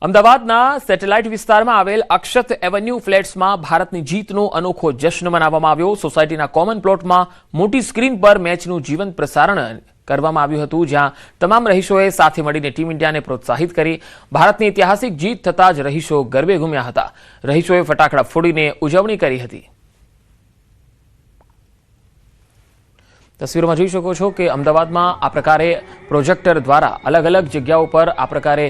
અમદાવાદના સેટેલાઇટ વિસ્તારમાં આવેલ અક્ષત એવન્યુ ફ્લેટ્સમાં ભારતની જીતનો અનોખો જશ્ન મનાવવામાં આવ્યો। સોસાયટીના કોમન પ્લોટમાં મોટી સ્ક્રીન પર મેચનું જીવંત પ્રસારણ કરવામાં આવ્યું હતું, જ્યાં તમામ રહીશોએ સાથે મળીને ટીમ ઇન્ડિયાને પ્રોત્સાહિત કરી। ભારતની ઐતિહાસિક જીત થતાં જ રહીશો ગરબે ઘૂમ્યા હતા। રહીશોએ ફટાકડા ફોડીને ઉજવણી કરી હતી। તસવીરોમાં જોઈ શકો છો કે અમદાવાદમાં આ પ્રકારે પ્રોજેક્ટર દ્વારા અલગ અલગ જગ્યાઓ પર આ પ્રકારે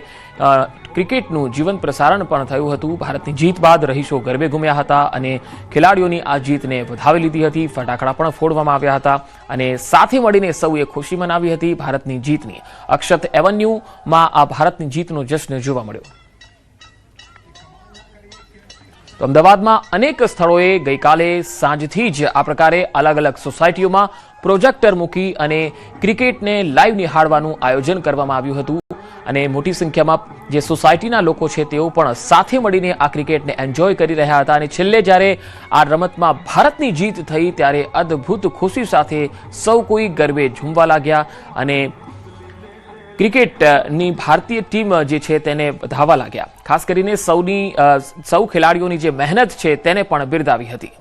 ક્રિકેટનું જીવંત પ્રસારણ પણ થયું હતું। ભારતની જીત બાદ રહીશો ગરબે ઘૂમ્યા હતા અને ખેલાડીઓની આ જીતને વધાવી લીધી હતી। ફટાકડા પણ ફોડવામાં આવ્યા હતા અને સાથે મળીને સૌએ ખુશી મનાવી હતી ભારતની જીતની। અક્ષત એવન્યુમાં આ ભારતની જીતનો જશ્ન જોવા મળ્યો। તો અમદાવાદમાં અનેક સ્થળોએ ગઈકાલે સાંજથી જ આ પ્રકારે અલગ અલગ સોસાયટીઓમાં પ્રોજેક્ટર મૂકી અને ક્રિકેટને લાઈવ નિહાળવાનું આયોજન કરવામાં આવ્યું હતું અને મોટી સંખ્યામાં જે સોસાયટીના લોકો છે તેઓ પણ સાથે મળીને આ ક્રિકેટને એન્જોય કરી રહ્યા હતા। અને છેલ્લે જ્યારે આ રમતમાં ભારતની જીત થઈ ત્યારે અદ્ભુત ખુશી સાથે સૌ કોઈ ગરબે ઝૂમવા લાગ્યા અને ક્રિકેટની ભારતીય ટીમ જે છે તેને વધાવવા લાગ્યા। ખાસ કરીને સૌ ખેલાડીઓની જે મહેનત છે તેને પણ બિરદાવી હતી।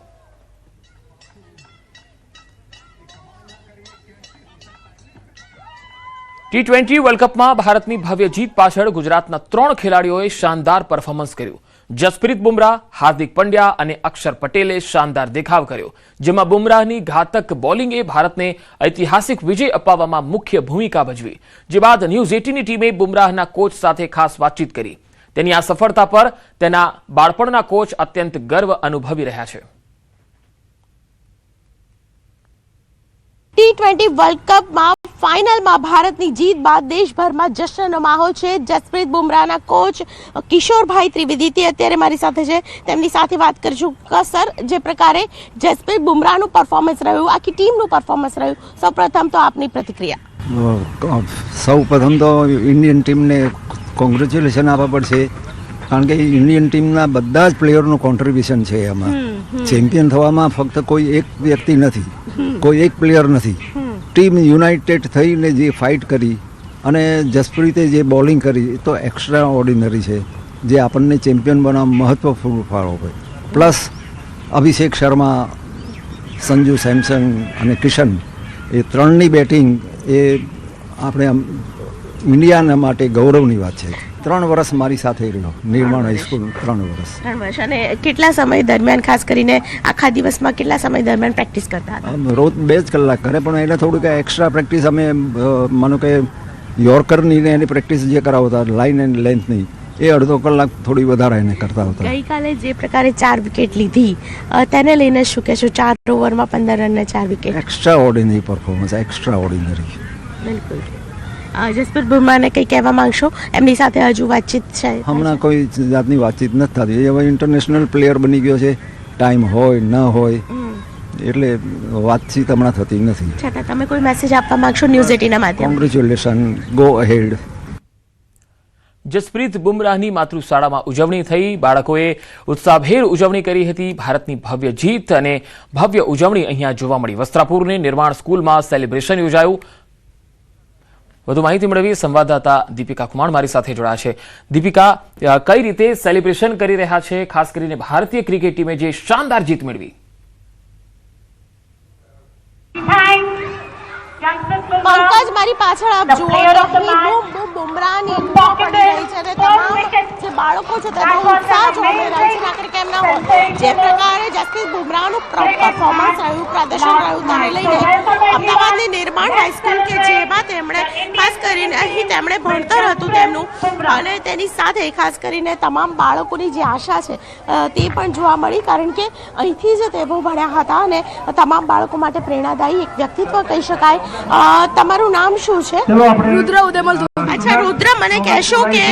T20 વર્લ્ડ કપમાં ભારતની ભવ્ય જીત પાછળ ગુજરાતના 3 ખેલાડીઓએ શાનદાર પરફોર્મન્સ કર્યું। જસપ્રીત બુમરાહ, હાર્દિક પંડ્યા અને અક્ષર પટેલે શાનદાર દેખાવ કર્યો, જેમાં બુમરાહની ઘાતક બોલિંગે ભારતને ઐતિહાસિક વિજય અપાવવામાં મુખ્ય ભૂમિકા ભજવી। જે બાદ ન્યૂઝ 18ની ટીમે બુમરાહના કોચ સાથે ખાસ વાતચીત કરી। તેની આ સફળતા પર તેના બાળપણના કોચ અત્યંત ગર્વ અનુભવી રહ્યા છે। T20 વર્લ્ડ કપમાં ફાઇનલમાં ભારતની જીત બાદ દેશભરમાં જશ્નનો માહોલ છે। જસપ્રીત બુમરાહના કોચ કિશોરભાઈ ત્રિવેદી અત્યારે મારી સાથે છે, તેમની સાથે વાત કરીશું। સર, જે પ્રકારે જસપ્રીત બુમરાહનું પરફોર્મન્સ રહ્યું, આખી ટીમનું પરફોર્મન્સ રહ્યું, સૌપ્રથમ તો આપની પ્રતિક્રિયા। સૌપ્રથમ તો ઇન્ડિયન ટીમને કોંગ્રેચ્યુલેશન આપવા પડશે, કારણ કે ઇન્ડિયન ટીમના બધા જ પ્લેયરનું કોન્ટ્રીબ્યુશન છે એમાં। ચેમ્પિયન થવામાં ફક્ત કોઈ એક વ્યક્તિ નથી, કોઈ એક પ્લેયર નથી, ટીમ યુનાઇટેડ થઈને જે ફાઇટ કરી અને જસપ્રીતે જે બોલિંગ કરી એ તો એક્સ્ટ્રા ઓર્ડિનરી છે, જે આપણને ચેમ્પિયન બનાવવા મહત્વપૂર્ણ ફાળો હોય। પ્લસ અભિષેક શર્મા, સંજુ સેમસન અને કિશન, એ ત્રણની બેટિંગ એ આપણે ઇન્ડિયાના માટે ગૌરવની વાત છે। 3 વર્ષ મારી સાથે રહ્યો નિર્માણ હાઈસ્કૂલ, 3 વર્ષ। અને કેટલા સમય દરમિયાન, ખાસ કરીને આખા દિવસમાં કેટલા સમય દરમિયાન પ્રેક્ટિસ કરતા હતા? રોજ 2 કલાક કરે, પણ એને થોડુંક એક્સ્ટ્રા પ્રેક્ટિસ અમે માનો કે યોર્કરની ને એની પ્રેક્ટિસ જે કરાવતા લાઇન એન્ડ લેન્થની, એ અડધો કલાક થોડી વધારે એને કરતા હતા। ગઈકાલે જે પ્રકારે 4 વિકેટ લીધી તેને લઈને શું કહેશો? 4 ઓવરમાં 15 રનને 4 wicket, extra ordinary performance, extra ordinary. બિલકુલ। જસપ્રીત બુમરાહને કંઈ કહેવા માંગશો? એમની સાથે હજુ વાતચીત છે? હમણાં કોઈ જાતની વાતચીત નથી થતી, એ હવે ઇન્ટરનેશનલ પ્લેયર બની ગયો છે, ટાઈમ હોય ન હોય એટલે વાતચીત હમણાં થતી નથી। છતાં તમે કોઈ મેસેજ આપવા માંગશો ન્યૂઝ 18ના માધ્યમથી? Congratulation, go ahead. જસપ્રીત બુમરાહની માતૃશાળામાં ઉજવણી થઈ। બાળકોએ ઉત્સાહભેર ઉજવણી કરી હતી। ભારતની ભવ્ય જીત અને ભવ્ય ઉજવણી અહીંયા જોવા મળી। વસ્ત્રાપુરની નિર્માણ સ્કૂલમાં સેલિબ્રેશન યોજાયું। વધુ માહિતી મેળવી સંવાદદાતા દીપિકા કુમાર મારી સાથે જોડાયા છે। દીપિકા, કઈ રીતે સેલિબ્રેશન કરી રહ્યા છે, ખાસ કરીને ભારતીય ક્રિકેટ ટીમે જે શાનદાર જીત મેળવી? પંકજ, મારી પાછળ આપ જુઓ, બુમરાહની પડી રહી છે અને તમામ જે બાળકો છે તે બહુ ઉત્સાહ જોવા મળી રહ્યો છે। નાગરિક કેમ ના હોય, જે પ્રકારે જસપ્રીત બુમરાહનું પરફોર્મન્સ રહ્યું, પ્રદર્શન રહ્યું, તેને લઈને અમદાવાદની નિર્માણ હાઈસ્કૂલ કે જેમાં તેમણે ખાસ કરીને અહીં તેમણે ભણતર હતું તેમનું, અને તેની સાથે ખાસ કરીને તમામ બાળકોની જે આશા છે તે પણ જોવા મળી, કારણ કે અહીંથી જ તેઓ ભણ્યા હતા અને તમામ બાળકો માટે પ્રેરણાદાયી એક વ્યક્તિત્વ કહી શકાય। તમારું નામ શું છે? રુદ્ર ઉદયમલ। અચ્છા રુદ્ર, મને કહેશો કે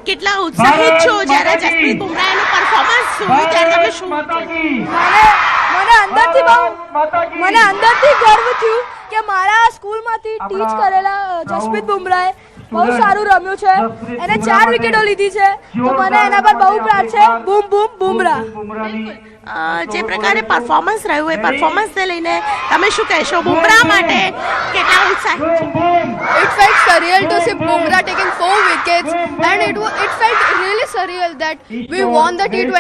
કેટલા ઉત્સાહિત છો જ્યારે જસપ્રીત બુમરાહનું પરફોર્મન્સ જોયું ત્યારે તમે શું? મને અંદરથી ગર્વ થયું કે મારા સ્કૂલમાંથી ટીચ કરેલા જસપ્રીત બુમરાહે બહુ સારું રમ્યું છે, એને 4 વિકેટો લીધી છે, તો મને એના પર બહુ પ્રાઉડ છે। બૂમ બૂમ બુમરાહ। જે પ્રકારે પરફોર્મન્સ રહ્યું એ પરફોર્મન્સને લઈને તમે શું કહેશો? બુમરાહ માટે કેટલા ઉત્સાહિત છો? It felt surreal to see Bumrah taking 4 wickets. wickets, and it felt really surreal that we won the T20